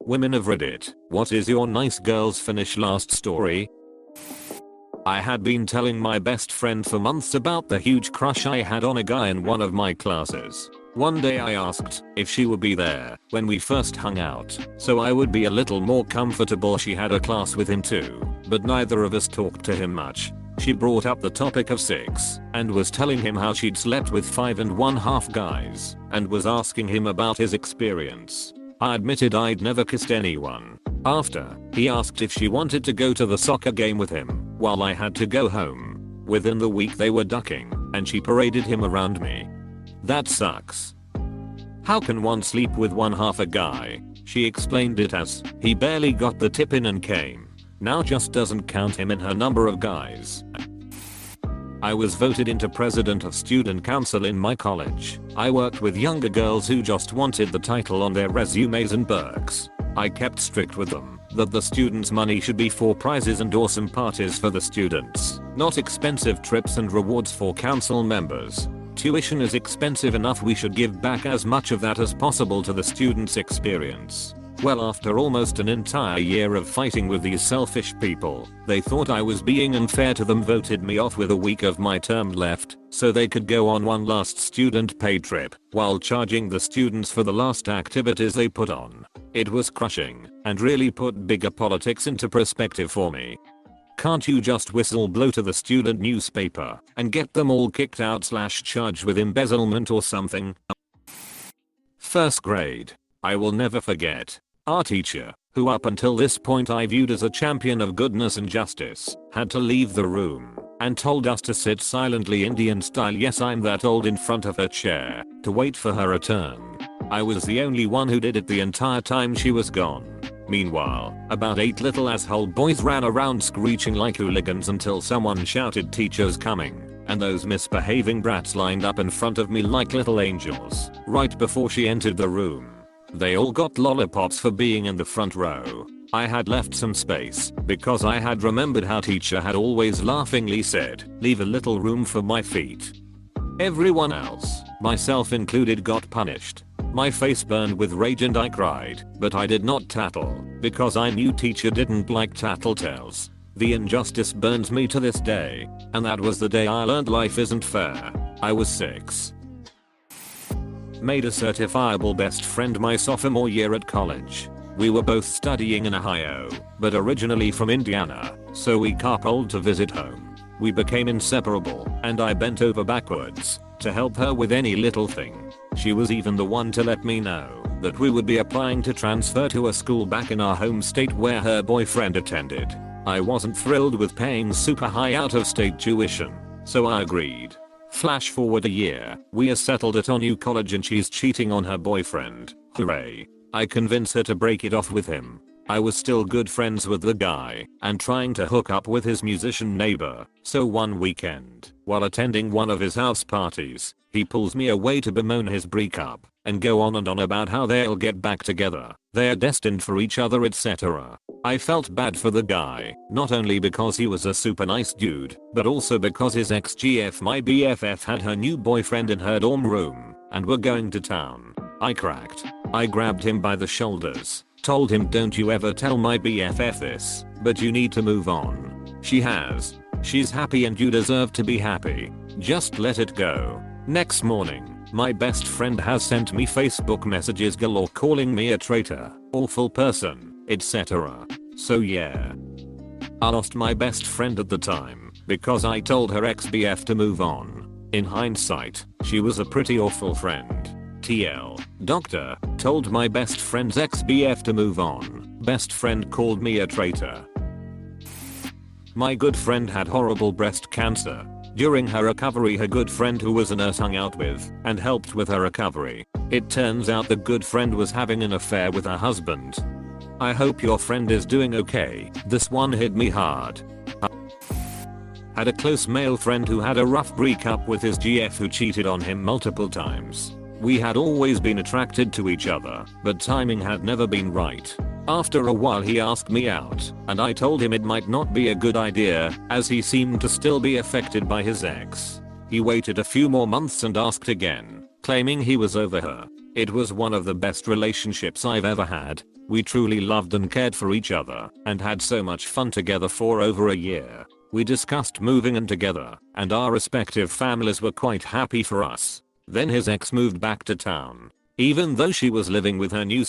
Women of Reddit, what is your nice girls finish last story? I had been telling my best friend for months about the huge crush I had on a guy in one of my classes. One day I asked if she would be there when we first hung out, so I would be a little more comfortable. She had a class with him too, but neither of us talked to him much. She brought up the topic of sex and was telling him how she'd slept with 5½ guys and was asking him about his experience. I admitted I'd never kissed anyone. After, he asked if she wanted to go to the soccer game with him while I had to go home. Within the week they were ducking and she paraded him around me. That sucks. How can one sleep with one half a guy? She explained it as, he barely got the tip in and came. Now just doesn't count him in her number of guys. I was voted into president of student council in my college. I worked with younger girls who just wanted the title on their resumes and perks. I kept strict with them that the students' money should be for prizes and awesome parties for the students, not expensive trips and rewards for council members. Tuition is expensive enough, we should give back as much of that as possible to the students' experience. Well, after almost an entire year of fighting with these selfish people, they thought I was being unfair to them, voted me off with a week of my term left so they could go on one last student paid trip while charging the students for the last activities they put on. It was crushing and really put bigger politics into perspective for me. Can't you just whistle blow to the student newspaper and get them all kicked out / charged with embezzlement or something? First grade. I will never forget. Our teacher, who up until this point I viewed as a champion of goodness and justice, had to leave the room and told us to sit silently Indian style, yes I'm that old, in front of her chair to wait for her return. I was the only one who did it the entire time she was gone. Meanwhile, about 8 little asshole boys ran around screeching like hooligans until someone shouted teacher's coming, and those misbehaving brats lined up in front of me like little angels right before she entered the room. They all got lollipops for being in the front row. I had left some space because I had remembered how teacher had always laughingly said, leave a little room for my feet. Everyone else, myself included, got punished. My face burned with rage and I cried, but I did not tattle because I knew teacher didn't like tattletales. The injustice burns me to this day, and that was the day I learned life isn't fair. I was 6. Made a certifiable best friend my sophomore year at college. We were both studying in Ohio, but originally from Indiana, so we carpooled to visit home. We became inseparable, and I bent over backwards to help her with any little thing. She was even the one to let me know that we would be applying to transfer to a school back in our home state where her boyfriend attended. I wasn't thrilled with paying super high out-of-state tuition, so I agreed. Flash forward a year, we are settled at our new college and she's cheating on her boyfriend. Hooray. I convince her to break it off with him. I was still good friends with the guy and trying to hook up with his musician neighbor, so one weekend, while attending one of his house parties, he pulls me away to bemoan his breakup and go on and on about how they'll get back together, they're destined for each other, etc. I felt bad for the guy, not only because he was a super nice dude, but also because his ex-GF, my BFF, had her new boyfriend in her dorm room and were going to town. I cracked. I grabbed him by the shoulders, told him, don't you ever tell my BFF this, but you need to move on. She has. She's happy and you deserve to be happy. Just let it go. Next morning, my best friend has sent me Facebook messages galore calling me a traitor, awful person, etc. So yeah. I lost my best friend at the time because I told her ex-BF to move on. In hindsight, she was a pretty awful friend. TL. Doctor told my best friend's ex-BF to move on. Best friend called me a traitor. My good friend had horrible breast cancer. During her recovery, her good friend who was a nurse hung out with and helped with her recovery. It turns out the good friend was having an affair with her husband. I hope your friend is doing okay. This one hit me hard. Had a close male friend who had a rough breakup with his GF who cheated on him multiple times. We had always been attracted to each other, but timing had never been right. After a while he asked me out, and I told him it might not be a good idea, as he seemed to still be affected by his ex. He waited a few more months and asked again, claiming he was over her. It was one of the best relationships I've ever had. We truly loved and cared for each other and had so much fun together for over a year. We discussed moving in together and our respective families were quite happy for us. Then his ex moved back to town. Even though she was living with her new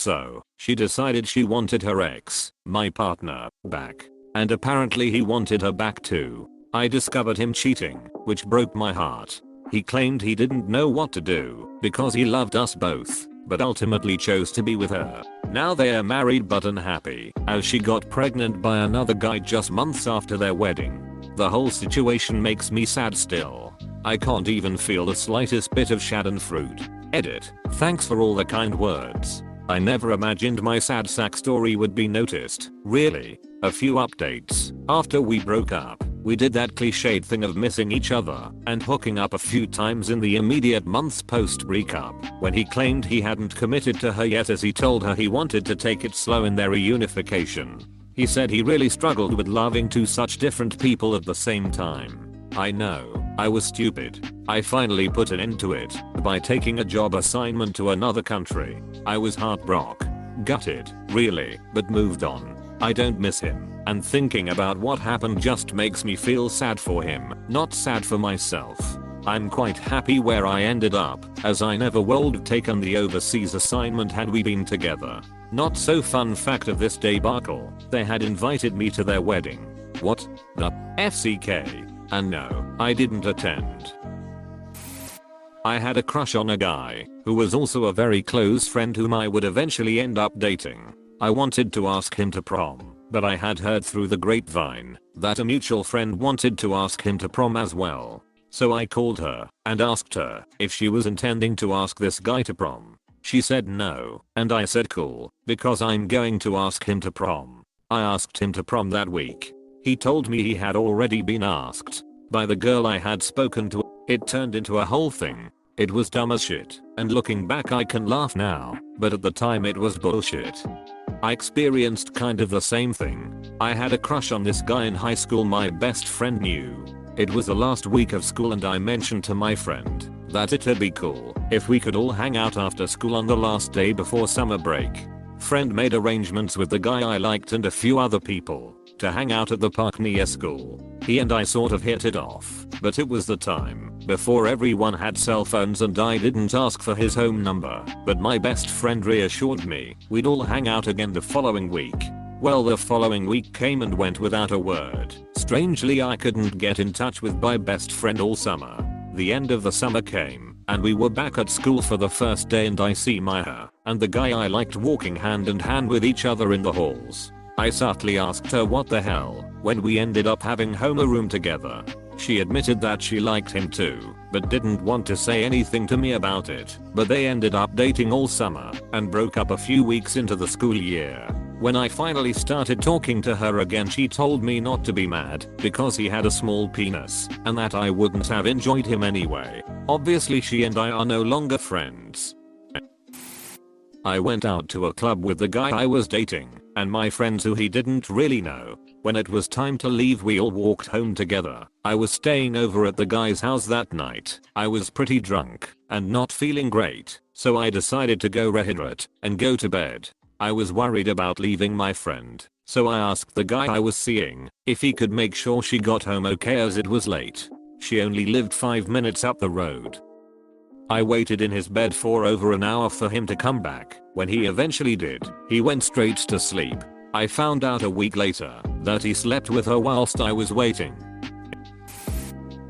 she decided she wanted her ex, my partner, back. And apparently he wanted her back too. I discovered him cheating, which broke my heart. He claimed he didn't know what to do because he loved us both, but ultimately chose to be with her. Now they are married but unhappy, as she got pregnant by another guy just months after their wedding. The whole situation makes me sad still. I can't even feel the slightest bit of schadenfreude. Edit. Thanks for all the kind words. I never imagined my sad sack story would be noticed. Really. A few updates. After we broke up, we did that cliched thing of missing each other and hooking up a few times in the immediate months post breakup, when he claimed he hadn't committed to her yet as he told her he wanted to take it slow in their reunification. He said he really struggled with loving two such different people at the same time. I know, I was stupid. I finally put an end to it by taking a job assignment to another country. I was heartbroken, gutted, really, but moved on. I don't miss him, and thinking about what happened just makes me feel sad for him, not sad for myself. I'm quite happy where I ended up, as I never would have taken the overseas assignment had we been together. Not so fun fact of this debacle, they had invited me to their wedding. What? The FCK? And no, I didn't attend. I had a crush on a guy, who was also a very close friend whom I would eventually end up dating. I wanted to ask him to prom, but I had heard through the grapevine that a mutual friend wanted to ask him to prom as well. So I called her and asked her if she was intending to ask this guy to prom. She said no, and I said cool, because I'm going to ask him to prom. I asked him to prom that week. He told me he had already been asked by the girl I had spoken to. It turned into a whole thing. It was dumb as shit, and looking back I can laugh now, but at the time it was bullshit. I experienced kind of the same thing. I had a crush on this guy in high school my best friend knew. It was the last week of school and I mentioned to my friend that it'd be cool if we could all hang out after school on the last day before summer break. Friend made arrangements with the guy I liked and a few other people to hang out at the park near school. He and I sort of hit it off, but it was the time before everyone had cell phones and I didn't ask for his home number, but my best friend reassured me we'd all hang out again the following week. Well, the following week came and went without a word. Strangely, I couldn't get in touch with my best friend all summer. The end of the summer came, and we were back at school for the first day and I see her and the guy I liked walking hand in hand with each other in the halls. I subtly asked her what the hell when we ended up having homeroom together. She admitted that she liked him too, but didn't want to say anything to me about it. But they ended up dating all summer and broke up a few weeks into the school year. When I finally started talking to her again, she told me not to be mad because he had a small penis and that I wouldn't have enjoyed him anyway. Obviously she and I are no longer friends. I went out to a club with the guy I was dating and my friends who he didn't really know. When it was time to leave, we all walked home together. I was staying over at the guy's house that night. I was pretty drunk and not feeling great, so I decided to go AskReddit and go to bed. I was worried about leaving my friend, so I asked the guy I was seeing if he could make sure she got home okay as it was late. She only lived 5 minutes up the road. I waited in his bed for over an hour for him to come back. When he eventually did, he went straight to sleep. I found out a week later that he slept with her whilst I was waiting.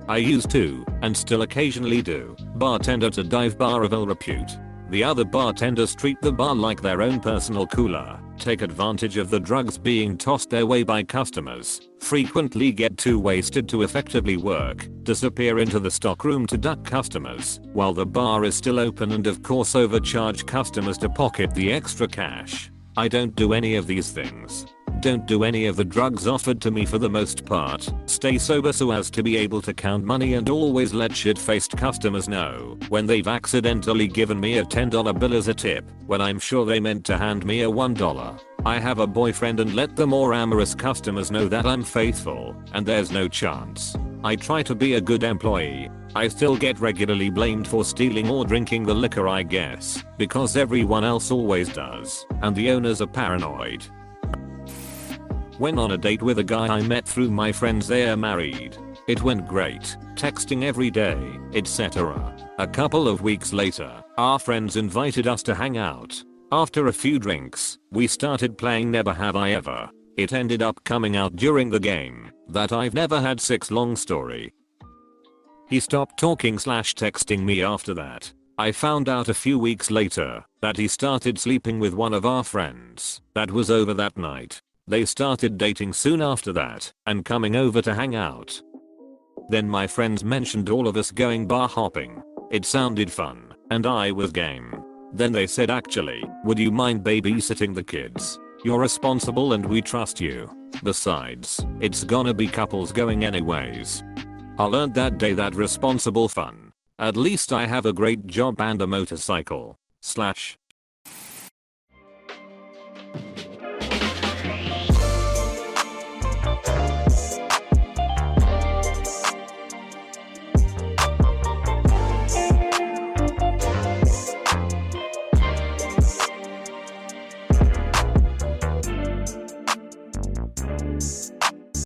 I used to, and still occasionally do, bartend at a dive bar of ill repute. The other bartenders treat the bar like their own personal cooler, take advantage of the drugs being tossed their way by customers, frequently get too wasted to effectively work, disappear into the stockroom to duck customers while the bar is still open, and of course overcharge customers to pocket the extra cash. I don't do any of these things. Don't do any of the drugs offered to me for the most part. Stay sober so as to be able to count money and always let shit-faced customers know when they've accidentally given me a $10 bill as a tip when I'm sure they meant to hand me a $1. I have a boyfriend and let the more amorous customers know that I'm faithful and there's no chance I try to be a good employee. I still get regularly blamed for stealing or drinking the liquor, I guess, because everyone else always does, and the owners are paranoid. Went on a date with a guy I met through my friends. They are married. It went great, texting every day, etc. A couple of weeks later, our friends invited us to hang out. After a few drinks, we started playing Never Have I Ever. It ended up coming out during the game that I've never had sex. Long story. He stopped talking / texting me after that. I found out a few weeks later that he started sleeping with one of our friends that was over that night. They started dating soon after that and coming over to hang out. Then my friends mentioned all of us going bar hopping. It sounded fun and I was game. Then they said, actually, would you mind babysitting the kids? You're responsible and we trust you. Besides, it's gonna be couples going anyways. I learned that day that responsible fun. At least I have a great job and a motorcycle.